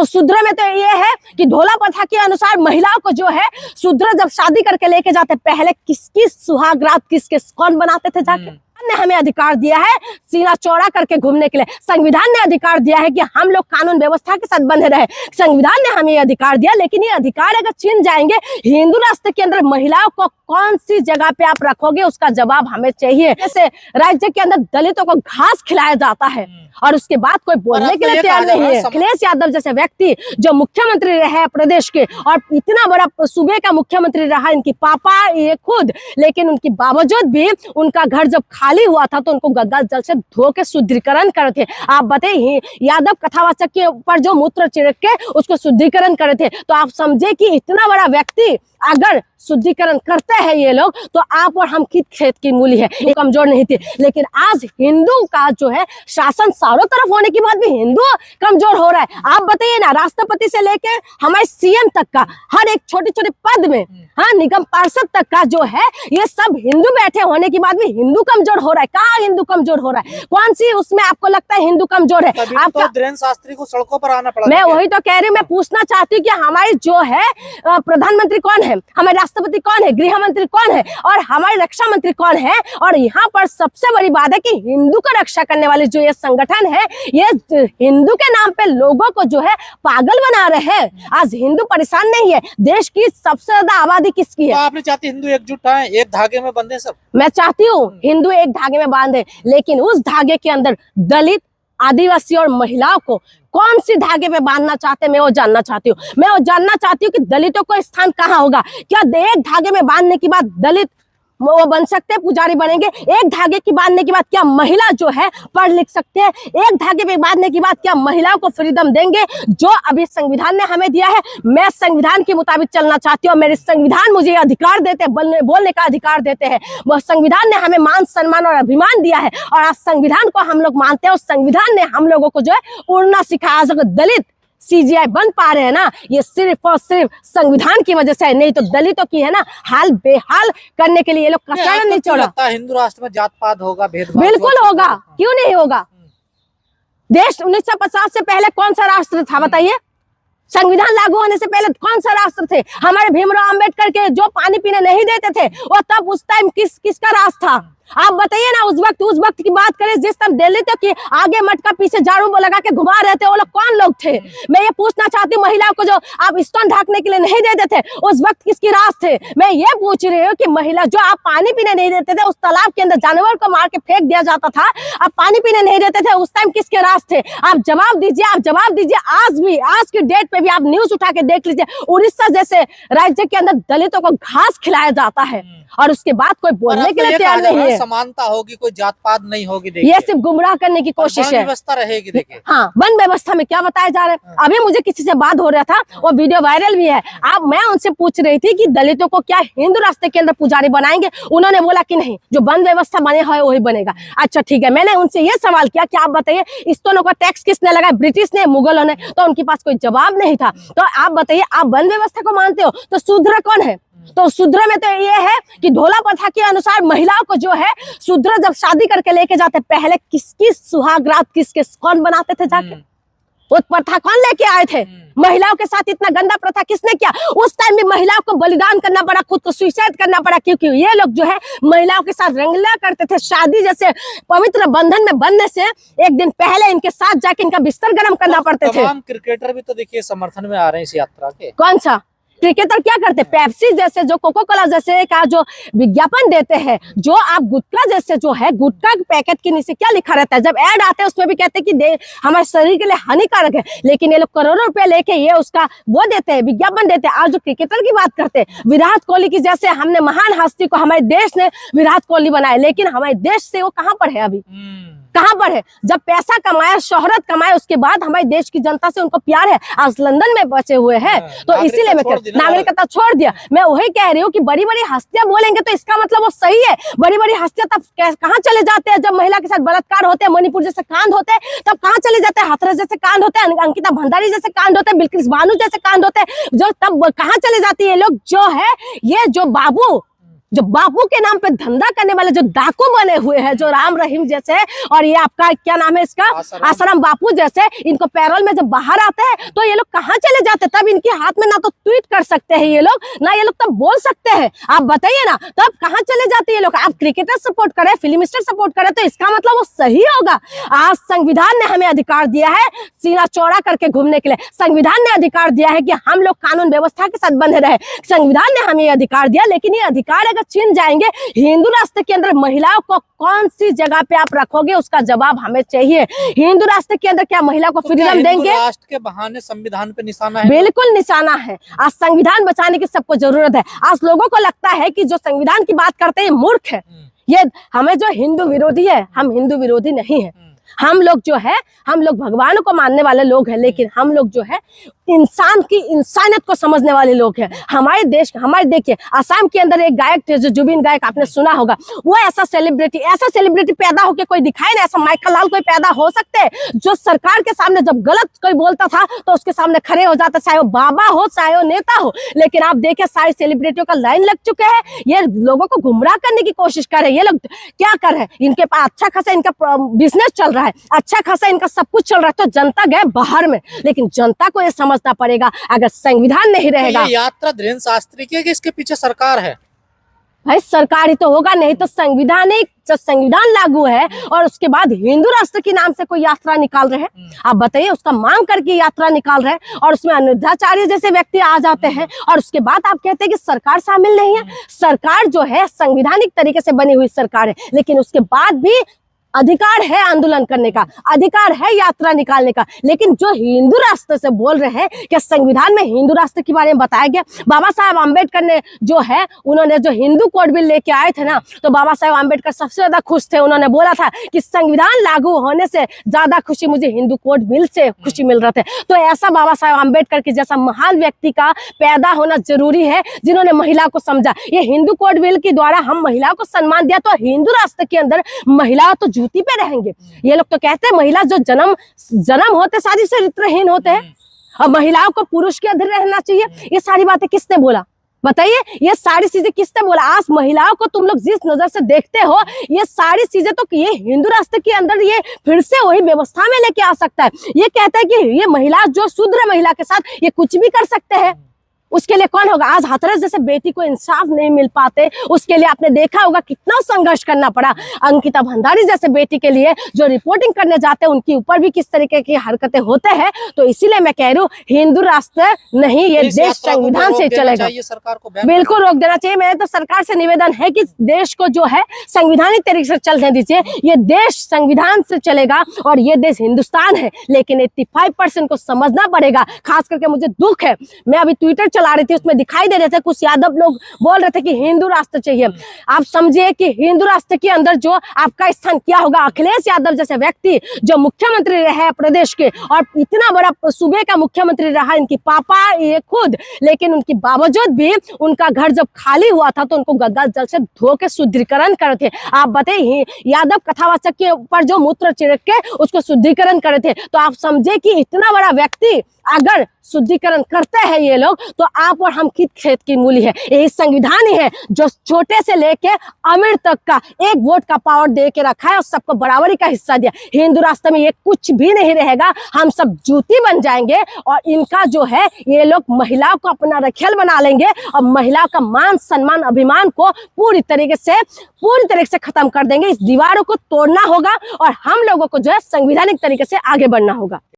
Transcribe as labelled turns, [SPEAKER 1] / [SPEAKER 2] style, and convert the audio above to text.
[SPEAKER 1] तो शूद्र में तो ये है कि ढोला प्रथा के अनुसार महिलाओं को जो है शूद्र जब शादी करके लेके जाते पहले किसकी सुहाग रात किसके कौन बनाते थे जाके। ने हमें अधिकार दिया है सीना चौड़ा करके घूमने के लिए। संविधान ने अधिकार दिया है कि हम लोग कानून व्यवस्था के साथ बंधे रहे। संविधान ने हमें अधिकार दिया, लेकिन ये अधिकार अगर छीन जाएंगे हिंदू राष्ट्र के अंदर महिलाओं को कौन सी जगह पे आप रखोगे, उसका जवाब हमें चाहिए। जैसे राज्य के अंदर दलितों को घास खिलाया जाता है और उसके बाद कोई बोलने के लिए तैयार नहीं है। अखिलेश यादव जैसे व्यक्ति जो मुख्यमंत्री रहे प्रदेश के और इतना बड़ा सूबे का मुख्यमंत्री रहा, इनकी पापा ये खुद, लेकिन उनके बावजूद भी उनका घर जब खाली हुआ था तो उनको गंगा जल से धो के शुद्धिकरण करे थे। आप बताइए यादव कथावाचक के ऊपर जो मूत्र छिड़क के उसको शुद्धिकरण करे थे, तो आप समझे कि इतना बड़ा व्यक्ति अगर शुद्धिकरण करते हैं ये लोग, तो आप और हम किस खेत की मूली है, ये कमजोर नहीं थी। लेकिन आज हिंदू का जो है शासन चारों तरफ होने के बाद भी हिंदू कमजोर हो रहा है। आप बताइए ना, राष्ट्रपति से लेकर हमारे सीएम तक का हर एक छोटे छोटे पद में, हाँ निगम पार्षद तक का जो है ये सब हिंदू बैठे होने के बाद भी हिंदू कमजोर हो रहा है। कहाँ हिंदू कमजोर हो रहा है? कौन सी उसमें आपको लगता है हिंदू कमजोर है?
[SPEAKER 2] आपका धीरेन्द्र शास्त्री को सड़कों पर आना पड़ा।
[SPEAKER 1] मैं वही तो कह रही हूँ, मैं पूछना चाहती हूँ कि हमारी जो है प्रधानमंत्री कौन है, हमारे राष्ट्रपति कौन है, गृह मंत्री कौन है और हमारे रक्षा मंत्री कौन है? और यहाँ पर सबसे बड़ी बात है कि हिंदू का रक्षा करने वाले जो ये संगठन है, ये हिंदू के नाम पे लोगों को जो है पागल बना रहे हैं। आज हिंदू परेशान नहीं है, देश की सबसे ज्यादा आबादी किसकी है?
[SPEAKER 2] तो आपने चाहती हिंदू एकजुट है, एक धागे में बंधे सब?
[SPEAKER 1] मैं चाहती हूँ हिंदू एक धागे में बांधे, लेकिन उस धागे के अंदर दलित, आदिवासी और महिलाओं को कौन सी धागे पे बांधना चाहते हैं, मैं वो जानना चाहती हूँ। मैं वो जानना चाहती हूँ कि दलितों को स्थान कहाँ होगा। क्या एक धागे में बांधने के बाद दलित वो बन सकते हैं, पुजारी बनेंगे? एक धागे की बांधने के बाद क्या महिला जो है पढ़ लिख सकते हैं? एक धागे पे बांधने के बाद क्या महिलाओं को फ्रीडम देंगे जो अभी संविधान ने हमें दिया है? मैं संविधान के मुताबिक चलना चाहती हूँ। मेरे संविधान मुझे अधिकार देते हैं, बोलने का अधिकार देते हैं। वह संविधान ने हमें मान सम्मान और अभिमान दिया है और आज संविधान को हम लोग मानते हैं और संविधान ने हम लोगों को जो है उड़ना सिखाया। अगर दलित सीजीआई बन पा रहे हैं ना, ये सिर्फ और सिर्फ संविधान की वजह से है, नहीं तो दलितों की है ना हाल बेहाल करने के लिए ये लोग कचरा नहीं छोड़ा।
[SPEAKER 2] हिंदू राष्ट्र में जात पात होगा, भेदभाव
[SPEAKER 1] बिल्कुल होगा, क्यों नहीं होगा? देश 1950 से पहले कौन सा राष्ट्र था बताइए? संविधान लागू होने से पहले कौन सा राष्ट्र थे? हमारे भीमराव अंबेडकर के जो पानी पीने नहीं देते थे वो तब उस टाइम किसका राज था? आप बताइए ना। उस वक्त की बात करें जिस टाइम दिल्ली तक की आगे मटका पीछे झाड़ू लगा के घुमा रहे थे, वो लोग कौन लोग थे? मैं ये पूछना चाहती हूँ, महिलाओं को जो आप स्टोन ढकने के लिए नहीं देते थे उस वक्त किसकी राज थे? मैं ये पूछ रही हूँ कि महिला जो आप पानी पीने नहीं देते थे, उस तालाब के अंदर जानवर को मार के फेंक दिया जाता था, आप पानी पीने नहीं देते थे, उस टाइम किसके राज थे? आप जवाब दीजिए, आप जवाब दीजिए। आज भी आज की डेट पे भी आप न्यूज उठा के देख लीजिए, उड़ीसा जैसे राज्य के अंदर दलितों को घास खिलाया जाता है और उसके बाद कोई बोलने के लिए तैयार नहीं है।
[SPEAKER 2] समानता होगी, कोई जात पात नहीं होगी।
[SPEAKER 1] ये सिर्फ गुमराह करने की कोशिश है।
[SPEAKER 2] व्यवस्था रहेगी। देखिए
[SPEAKER 1] हाँ, वन व्यवस्था में क्या बताया जा रहा है? अभी मुझे किसी से बात हो रहा था, वो वीडियो वायरल भी है। अब मैं उनसे पूछ रही थी कि दलितों को क्या हिंदू राष्ट्र के अंदर पुजारी बनाएंगे? उन्होंने बोला कि नहीं, जो वन व्यवस्था बने है वही बनेगा। अच्छा ठीक है, मैंने उनसे ये सवाल किया कि आप बताइए स्टोनों का टैक्स किसने लगाया? ब्रिटिश ने, मुगलों ने? तो उनके पास कोई जवाब नहीं था। तो आप बताइए, आप वन व्यवस्था को मानते हो तो शूद्र कौन है? तो शूद्र में तो ये है कि ढोला प्रथा के अनुसार महिलाओं को जो है शूद्र जब शादी करके लेके जाते पहले किसकी सुहाग रात किसके कौन बनाते थे जाके? वो प्रथा कौन लेके आए थे? महिलाओं के साथ इतना गंदा प्रथा किसने किया? उस टाइम भी महिलाओं को बलिदान करना पड़ा, खुद को सुसाइड करना पड़ा, क्योंकि ये लोग जो है महिलाओं के साथ रंगला करते थे। शादी जैसे पवित्र बंधन में बनने से एक दिन पहले इनके साथ जाके इनका बिस्तर गर्म करना पड़ते थे।
[SPEAKER 2] क्रिकेटर भी तो देखिए समर्थन में आ रहे हैं इस यात्रा के।
[SPEAKER 1] कौन सा क्रिकेटर क्या करते? पेप्सी जैसे, जो कोको कोला जैसे का जो विज्ञापन देते हैं, जो आप गुटखा जैसे जो है, गुटखा पैकेट के नीचे क्या लिखा रहता है? जब ऐड आते हैं उसमें भी कहते हैं कि हमारे शरीर के लिए हानिकारक है, लेकिन ये लोग करोड़ों रुपए लेके ये उसका वो देते हैं, विज्ञापन देते हैं। आज जो क्रिकेटर की बात करते हैं, विराट कोहली की जैसे हमने महान हस्ती को हमारे देश ने विराट कोहली बनाया, लेकिन हमारे देश से वो कहाँ पर है? अभी कहाँ पर है? जब पैसा कमाया, शोहरत कमाया, उसके बाद हमारे देश की जनता से उनको प्यार है। आज लंदन में बचे हुए हैं, तो इसीलिए मैं नागरिकता छोड़ दिया। मैं वही कह रही हूँ कि बड़ी बड़ी हस्तियां बोलेंगे तो इसका मतलब वो सही है। बड़ी बड़ी हस्तियां तब कहाँ चले जाते हैं? जब महिला के साथ बलात्कार होते हैं, मणिपुर जैसे कांड होते हैं, तब कहाँ चले जाते हैं? हाथरस जैसे कांड होते हैं, अंकिता भंडारी जैसे कांड होते हैं, बिल्किस बानो जैसे कांड होते हैं, जो तब कहाँ चले जाती है? लोग जो है, ये जो बाबू जो बापू के नाम पे धंधा करने वाले जो डाकू बने हुए हैं, जो राम रहीम जैसे, और ये आपका क्या नाम है इसका, आसाराम बापू जैसे, इनको पैरोल में जब बाहर आते हैं तो ये लोग कहाँ चले जाते हैं? तब इनके हाथ में ना तो ट्वीट कर सकते हैं ये लोग, ना ये लोग तब बोल सकते हैं। आप बताइए ना, तब कहाँ चले जाते हैं ये लोग? आप क्रिकेटर सपोर्ट करें, फिल्म स्टार सपोर्ट करें, तो इसका मतलब वो सही होगा। आज संविधान ने हमें अधिकार दिया है सीना चौड़ा करके घूमने के लिए। संविधान ने अधिकार दिया है कि हम लोग कानून व्यवस्था के साथ बंधे रहे। संविधान ने हमें अधिकार दिया, लेकिन ये अधिकार अगर छीन जाएंगे, हिंदू राष्ट्र के अंदर महिलाओं को कौन सी जगह पे आप रखोगे, उसका जवाब हमें चाहिए। हिंदू राष्ट्र के अंदर क्या महिला को फ्रीडम देंगे?
[SPEAKER 2] राष्ट्र के बहाने संविधान पे निशाना है।
[SPEAKER 1] बिल्कुल निशाना है। आज संविधान बचाने की सबको जरूरत है। आज लोगों को लगता है कि जो संविधान की बात करते हैं ये मूर्ख है, ये हमें जो हिंदू विरोधी है। हम हिंदू विरोधी नहीं है। हम लोग जो है, हम लोग भगवान को मानने वाले लोग हैं, लेकिन हम लोग जो है इंसान की इंसानियत को समझने वाले लोग हैं। हमारे देश, हमारे देखिए असम के अंदर एक गायक थे जो जुबिन गायक, आपने सुना होगा। वो ऐसा सेलिब्रिटी पैदा होके कोई दिखाए ना, ऐसा माइकल लाल कोई पैदा हो सकते हैं जो सरकार के सामने जब गलत कोई बोलता था तो उसके सामने खड़े हो जाता, चाहे वो बाबा हो चाहे वो नेता हो। लेकिन आप देखिए सारे सेलिब्रिटियों का लाइन लग चुके हैं, ये लोगों को गुमराह करने की कोशिश कर रहे हैं। ये लोग क्या कर रहे हैं? इनके पास अच्छा खासा इनका बिजनेस चल रहा है, अच्छा खासा इनका सब कुछ चल रहा है, तो जनता गए बाहर में। लेकिन जनता को ये समझना पड़ेगा, अगर संविधान नहीं रहेगा।
[SPEAKER 2] ये यात्रा धीरेन्द्र शास्त्री की है कि इसके पीछे सरकार है?
[SPEAKER 1] भाई सरकार ही तो होगा, नहीं तो संविधानिक जब संविधान लागू है और उसके बाद हिंदू राष्ट्र के नाम से कोई यात्रा निकाल रहे हैं, आप बताइए, उसका मांग करके यात्रा निकाल रहे हैं और उसमें अनिरुद्धाचार्य जैसे व्यक्ति आ जाते हैं और उसके बाद आप कहते हैं कि सरकार शामिल नहीं है। सरकार जो है संवैधानिक तरीके से बनी हुई सरकार है, लेकिन उसके बाद भी अधिकार है आंदोलन करने का, अधिकार है यात्रा निकालने का। लेकिन जो हिंदू राष्ट्र से बोल रहे हैं कि संविधान में हिंदू राष्ट्र के बारे में बताया गया। बाबा साहब आम्बेडकर ने जो है, उन्होंने जो हिंदू कोड बिल लेके आए थे ना, तो बाबा साहब आम्बेडकर सबसे ज्यादा खुश थे। उन्होंने बोला था कि संविधान लागू होने से ज्यादा खुशी मुझे हिंदू कोड बिल से खुशी मिल रहे थे। तो ऐसा बाबा साहब आम्बेडकर के जैसा महान व्यक्ति का पैदा होना जरूरी है, जिन्होंने महिला को समझा। ये हिंदू कोड बिल के द्वारा हम महिलाओं को सम्मान दिया, तो हिंदू राष्ट्र के अंदर महिला तो जूती पे रहेंगे। ये लोग तो कहते हैं महिला जो जन्म होते शादी से चरित्रहीन होते हैं और महिलाओं को पुरुष के अधीन रहना चाहिए। ये सारी बातें किसने बोला बताइए? ये सारी चीजें किसने बोला? आज महिलाओं को तुम लोग जिस नजर से देखते हो, ये सारी चीजें तो ये हिंदू राष्ट्र के अंदर ये फिर से वही व्यवस्था में लेके आ सकता है। ये कहता है कि ये महिला जो शूद्र महिला के साथ ये कुछ भी कर सकते हैं। उसके लिए कौन होगा? आज हाथरस जैसे बेटी को इंसाफ नहीं मिल पाते, उसके लिए आपने देखा होगा कितना संघर्ष करना पड़ा। अंकिता भंडारी जैसे बेटी के लिए जो रिपोर्टिंग करने जाते हैं, उनके ऊपर भी किस तरीके की हरकतें होते हैं। तो इसीलिए मैं कह रही हूँ हिंदू राष्ट्र नहीं, ये देश संविधान से चलेगा।
[SPEAKER 2] सरकार को
[SPEAKER 1] बिल्कुल रोक देना चाहिए। मेरे तो सरकार से निवेदन है कि देश को जो है संविधानिक तरीके से चलने दीजिए। ये देश संविधान से चलेगा और ये देश हिंदुस्तान है, लेकिन 85% को समझना पड़ेगा। खास करके मुझे दुख है, मैं अभी ट्विटर चला रही थी, उसमें दिखाई दे रहे थे कुछ यादव लोग बोल रहे थे कि हिंदू राष्ट्र चाहिए। आप समझिए कि हिंदू राष्ट्र के अंदर जो आपका स्थान क्या होगा। अखिलेश यादव जैसे व्यक्ति जो मुख्यमंत्री रहे प्रदेश के और इतना बड़ा सूबे का मुख्यमंत्री रहा, इनकी पापा ये खुद, लेकिन उनके बावजूद भी उनका घर जब खाली हुआ था तो उनको गंगा जल से धो के शुद्धिकरण करे थे। आप बताइए, यादव कथावाचक के ऊपर जो मूत्र छिड़क के उसको शुद्धिकरण करे थे। तो आप समझे कि इतना बड़ा व्यक्ति अगर शुद्धिकरण करते हैं ये लोग, तो आप और हम किस खेत की मूली है? यही संविधान ही है जो छोटे से लेके अमीर तक का एक वोट का पावर दे के रखा है और सबको बराबरी का हिस्सा दिया। हिंदू राष्ट्र में ये कुछ भी नहीं रहेगा, हम सब जूती बन जाएंगे और इनका जो है ये लोग महिलाओं को अपना रखेल बना लेंगे और महिलाओं का मान सम्मान अभिमान को पूरी तरीके से खत्म कर देंगे। इस दीवारों को तोड़ना होगा और हम लोगों को जो है संवैधानिक तरीके से आगे बढ़ना होगा।